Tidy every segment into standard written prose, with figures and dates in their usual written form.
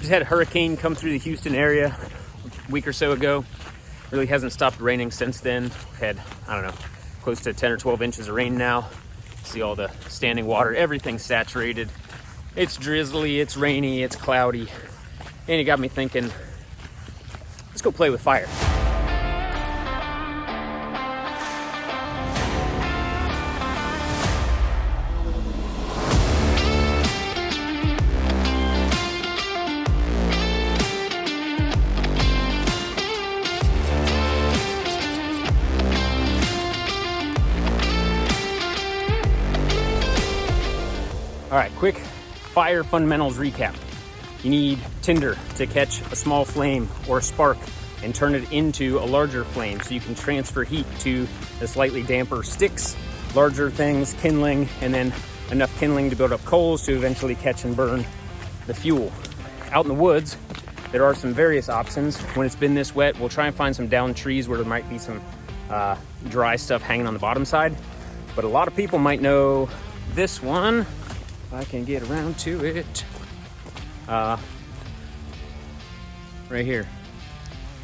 Just had a hurricane come through the Houston area a week or so ago. Really hasn't stopped raining since then. We've had, I don't know, close to 10 or 12 inches of rain now. See all the standing water, everything's saturated. It's drizzly, it's rainy, it's cloudy. And it got me thinking, let's go play with fire. All right, quick fire fundamentals recap. You need tinder to catch a small flame or a spark and turn it into a larger flame so you can transfer heat to the slightly damper sticks, larger things, kindling, and then enough kindling to build up coals to eventually catch and burn the fuel. Out in the woods, there are some various options. When it's been this wet, we'll try and find some downed trees where there might be some dry stuff hanging on the bottom side. But a lot of people might know this one. I can get around to it. Right here.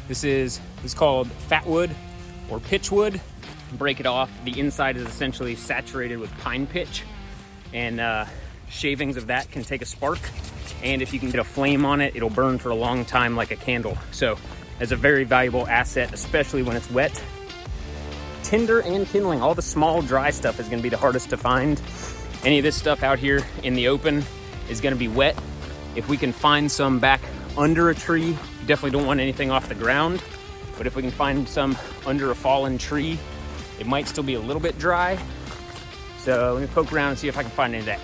This is called fatwood or pitchwood. Break it off. The inside is essentially saturated with pine pitch, and shavings of that can take a spark. And if you can get a flame on it, it'll burn for a long time like a candle. So it's a very valuable asset, especially when it's wet. Tinder and kindling, all the small dry stuff is going to be the hardest to find. Any of this stuff out here in the open is going to be wet. If we can find some back under a tree, you definitely don't want anything off the ground, but if we can find some under a fallen tree, it might still be a little bit dry. So let me poke around and see if I can find any of that.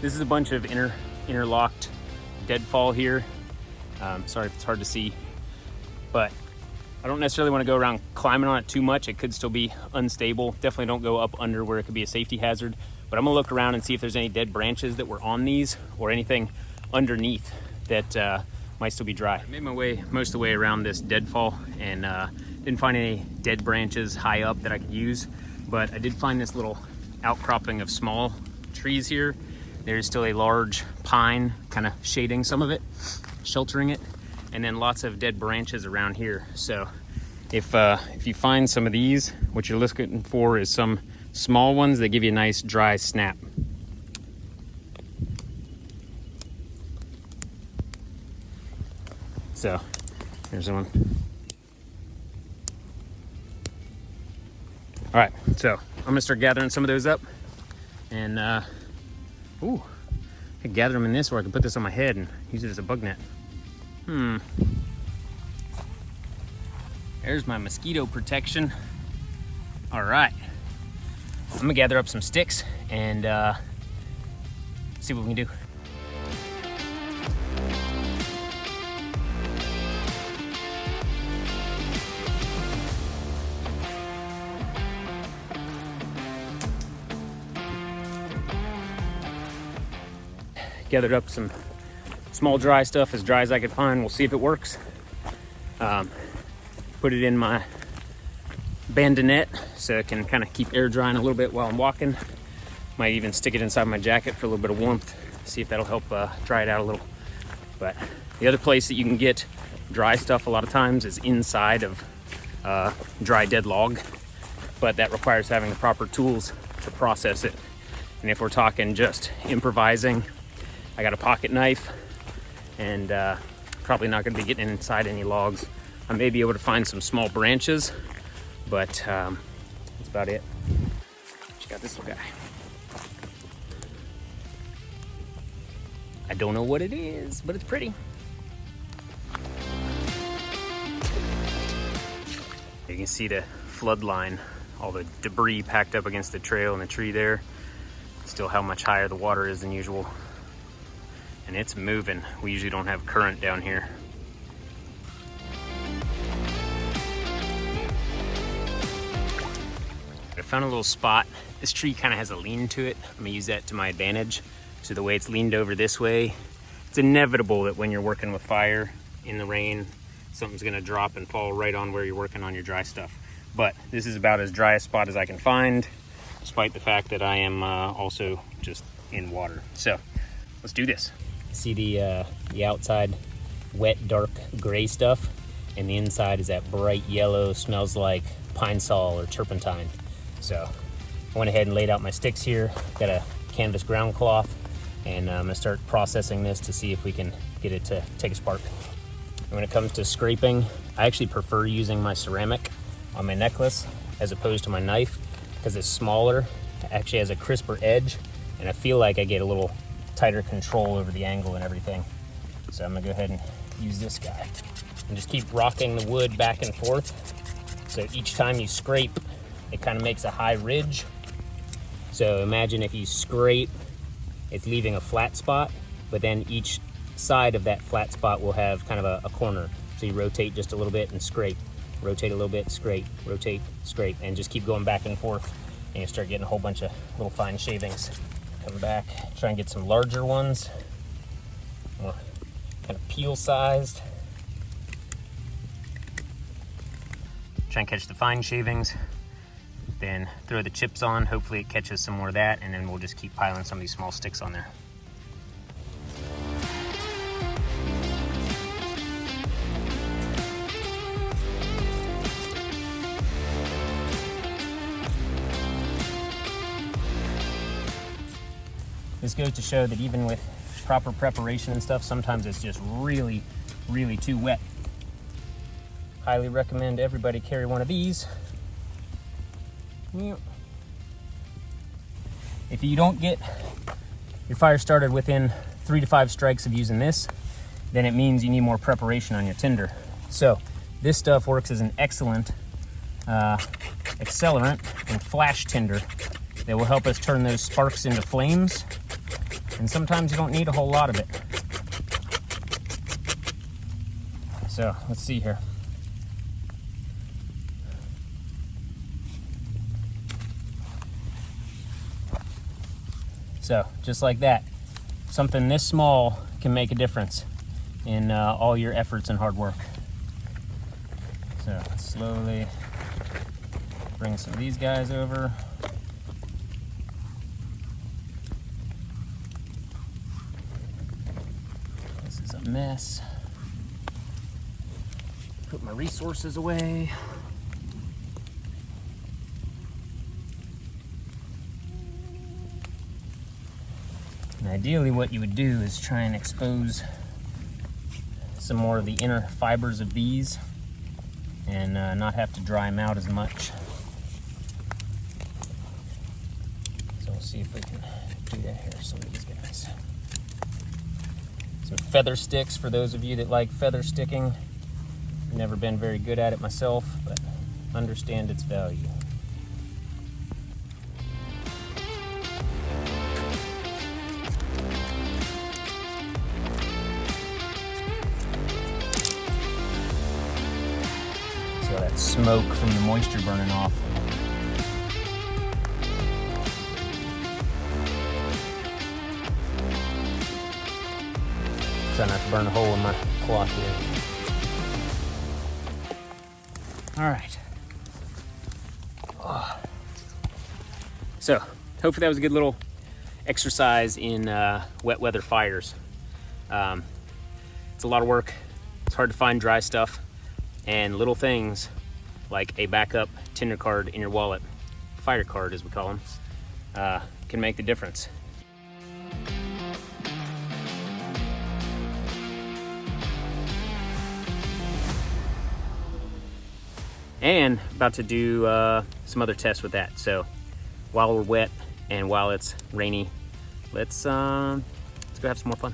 This is a bunch of interlocked deadfall here. Sorry if it's hard to see, but I don't necessarily want to go around climbing on it too much. It could still be unstable. Definitely don't go up under where it could be a safety hazard, but I'm gonna look around and see if there's any dead branches that were on these or anything underneath that might still be dry. I made my way most of the way around this deadfall and didn't find any dead branches high up that I could use, but I did find this little outcropping of small trees here. There's still a large pine kind of shading some of it, sheltering it, and then lots of dead branches around here. So if you find some of these, what you're looking for is some small ones that give you a nice dry snap. So there's one. All right, so I'm gonna start gathering some of those up, and ooh, I could gather them in this, or I could put this on my head and use it as a bug net. There's my mosquito protection. All right, I'm gonna gather up some sticks and see what we can do. Gathered up some small dry stuff, as dry as I could find. We'll see if it works. Put it in my bandonette so it can kind of keep air drying a little bit while I'm walking. Might even stick it inside my jacket for a little bit of warmth. See if that'll help dry it out a little. But the other place that you can get dry stuff a lot of times is inside of dry dead log, but that requires having the proper tools to process it. And if we're talking just improvising, I got a pocket knife, and probably not going to be getting inside any logs. I may be able to find some small branches, but that's about it. Check out this little guy. I don't know what it is, but it's pretty. You can see the flood line, all the debris packed up against the trail and the tree there. Still how much higher the water is than usual. And it's moving. We usually don't have current down here. I found a little spot. This tree kind of has a lean to it. I'm gonna use that to my advantage. So the way it's leaned over this way, it's inevitable that when you're working with fire in the rain, something's gonna drop and fall right on where you're working on your dry stuff. but this is about as dry a spot as I can find, despite the fact that I am also just in water. So let's do this. See the outside wet, dark gray stuff, and the inside is that bright yellow, smells like pine sol or turpentine. So I went ahead and laid out my sticks here, got a canvas ground cloth, and I'm gonna start processing this to see if we can get it to take a spark. And when it comes to scraping, I actually prefer using my ceramic on my necklace as opposed to my knife, because it's smaller, it actually has a crisper edge, and I feel like I get a little tighter control over the angle and everything. So I'm gonna go ahead and use this guy and just keep rocking the wood back and forth. So each time you scrape, it kind of makes a high ridge. So imagine if you scrape, it's leaving a flat spot, but then each side of that flat spot will have kind of a corner. So you rotate just a little bit and scrape, rotate a little bit, scrape, rotate, scrape, and just keep going back and forth. And you start getting a whole bunch of little fine shavings. Come back, try and get some larger ones, more kind of peel sized. Try and catch the fine shavings, then throw the chips on. Hopefully it catches some more of that, and then we'll just keep piling some of these small sticks on there. This goes to show that even with proper preparation and stuff, sometimes it's just really, really too wet. Highly recommend everybody carry one of these. If you don't get your fire started within 3 to 5 strikes of using this, then it means you need more preparation on your tinder. So this stuff works as an excellent accelerant and flash tinder that will help us turn those sparks into flames. And sometimes you don't need a whole lot of it. So let's see here. So just like that, something this small can make a difference in all your efforts and hard work. So slowly bring some of these guys over. This is a mess. Put my resources away. And ideally what you would do is try and expose some more of the inner fibers of these and not have to dry them out as much. So we'll see if we can do that here, some of these guys. Some feather sticks for those of you that like feather sticking. Never been very good at it myself, but understand its value. See all that smoke from the moisture burning off. Try not to burn a hole in my cloth here. All right. Oh. So hopefully that was a good little exercise in wet weather fires. It's a lot of work. It's hard to find dry stuff, and little things like a backup tinder card in your wallet, fire card as we call them, can make the difference. And about to do some other tests with that. So while we're wet and while it's rainy, let's go have some more fun.